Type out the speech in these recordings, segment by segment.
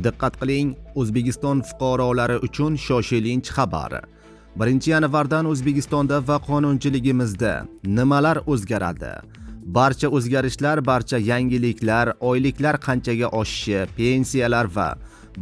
Diqqat qiling, O'zbekiston fuqarolari uchun shoshilinch xabar. 1-yanvardan O'zbekistonda va qonunchiligimizda nimalar o'zgaradi? Barcha o'zgarishlar, barcha yangiliklar, oyliklar qanchaga oshishi, pensiyalar va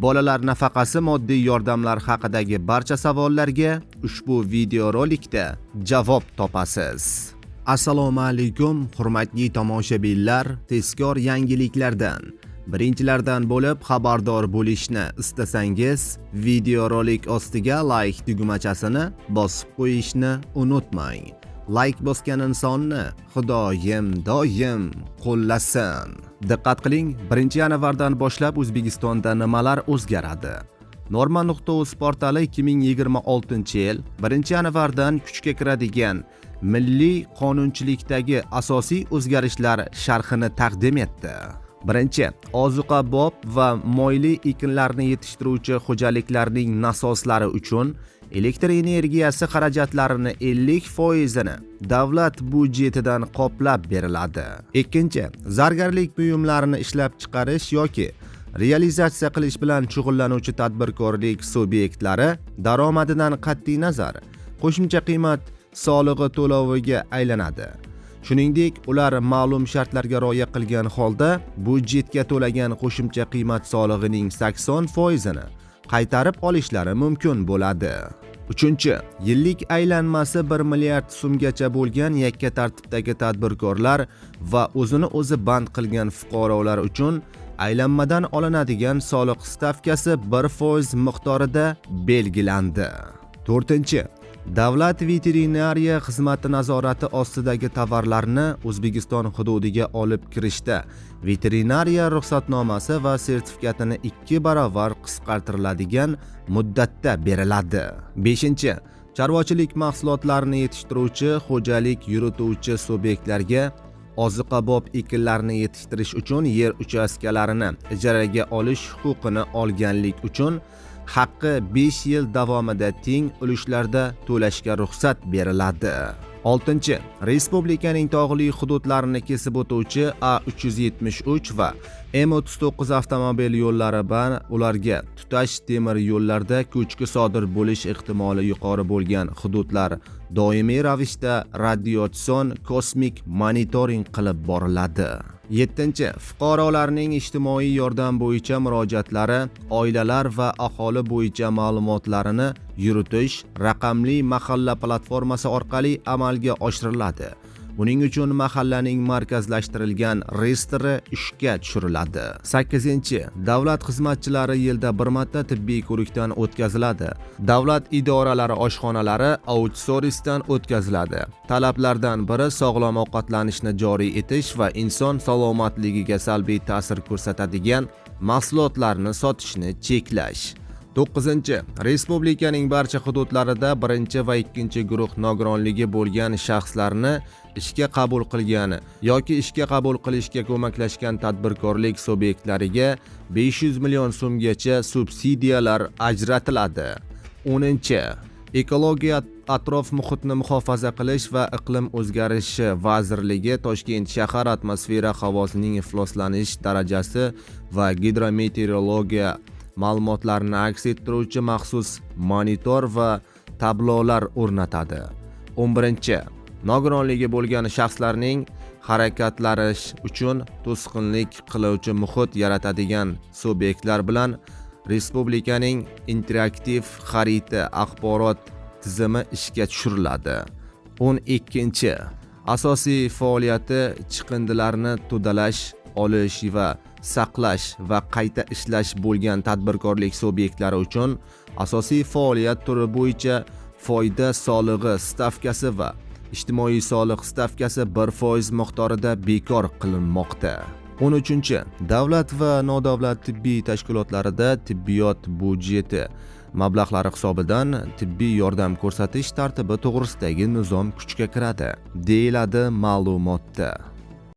bolalar nafaqasi, moddiy yordamlar haqidagi barcha savollarga ushbu videorolikda javob topasiz. Assalomu alaykum, hurmatli tomoshabinlar, tezkor yangiliklardan, birinchilardan bo'lib xabardor bo'lishni istasangiz, videorolik ostiga like tugmachasini bosib qo'yishni unutmang. Like bosgan insonni Xudoyim doim qo'llasin. Diqqat qiling, 1-yanvardan boshlab O'zbekistonda nimalar o'zgaradi? Norma.uz portali 2026-yil 1-yanvardan kuchga kiradigan milliy qonunchilikdagi asosiy o'zgarishlar sharhini taqdim etdi. Birinchi, ozuqabop va moyli ekinlarni yetishtiruvchi xo'jaliklarning nasoslari uchun elektr energiyasi xarajatlarini 50% davlat byudjetidan qoplab beriladi. Ikkinchi, zargarlik buyumlarini ishlab chiqarish yoki realizatsiya qilish bilan shug'ullanuvchi tadbirkorlik subyektlari daromadidan qat'iy nazar qo'shimcha qiymat solig'i to'loviga aylanadi. Shuningdek, ular ma'lum shartlarga rioya qilgan holda byudjetga to'lagan qo'shimcha qiymat solig'ining 80%ni qaytarib olishlari mumkin bo'ladi. Uchinchi, yillik aylanmasi 1 milliard so'mgacha bo'lgan yakka tartibdagi tadbirkorlar va o'zini o'zi band qilgan fuqarolar uchun aylanmadan olinadigan soliq stavkasi 1% miqdorida belgilandi. To'rtinchi, davlat veterinariya xizmati nazorati ostidagi tovarlarni O'zbekiston hududiga olib kirishda veterinariya ruxsatnomasi va sertifikatini 2 barobar qisqartiriladigan muddatda beriladi. 5. Chorvachilik mahsulotlarini yetishtiruvchi xo'jalik yurituvchi subyektlarga oziqabop ekinlarni yetishtirish uchun yer uchastkalarini ijaraga olish huquqini olganlik uchun haqqi 5 yil davomida teng ulushlarda to'lashga ruxsat beriladi. 6. Respublikaning tog'li hududlarini kesib o'tuvchi A373 va M39 avtomobil yo'llari va ularga tutash temir yo'llarda ko'chki sodir bo'lish ehtimoli yuqori bo'lgan hududlar doimiy ravishda radiatsion kosmik monitoring qilib boriladi. 7. Fuqarolarning ijtimoiy yordam bo'yicha murojaatlari, oilalar va aholi bo'yicha ma'lumotlarini yuritish raqamli mahalla platformasi orqali amalga oshiriladi. Buning uchun mahallaning markazlashtirilgan reyestri ishga tushiriladi. 8. Davlat xizmatchilari yilda bir marta tibbiy ko'rikdan o'tkaziladi. Davlat idoralari oshxonalari outsourcingdan o'tkaziladi. Talablardan biri sog'lom ovqatlanishni joriy etish va inson salomatligiga salbiy ta'sir ko'rsatadigan mahsulotlarni sotishni cheklash. 9. Respublikaning barcha hududlarida 1 va 2 guruh nogironligi bo'lgan shaxslarni ishga qabul qilgani yoki ishga qabul qilishga ko'maklashgan tadbirkorlik subyektlariga 500 million so'mgacha subsidiyalar ajratiladi. 10. Ekologiya, atrof muhitni muhofaza qilish va iqlim o'zgarishi vazirligi Toshkent shahar atmosfera havosining ifloslanish darajasi va gidrometeorologiya ma'lumotlarini aks ettiruvchi maxsus monitor va tablolar o'rnatadi. 11. Nogironligi bo'lgan shaxslarning harakatlanish uchun to'sqinlik qiluvchi muhit yaratadigan subyektlar bilan respublikaning interaktiv xarita axborot tizimi ishga tushiriladi. 12. Asosiy faoliyati chiqindilarni to'dalash, olish va saqlash va qayta ishlash bo'lgan tadbirkorlik subyektlari uchun asosiy faoliyat turi bo'yicha foyda solig'i stavkasi va ijtimoiy soliq stavkasi 1% miqdorida bekor qilinmoqda. 13. Davlat va nodavlat tibbiy tashkilotlarida tibbiyot byudjeti mablag'lari hisobidan tibbiy yordam ko'rsatish tartibi to'g'risidagi nizom kuchga kiradi, deyiladi ma'lumotda.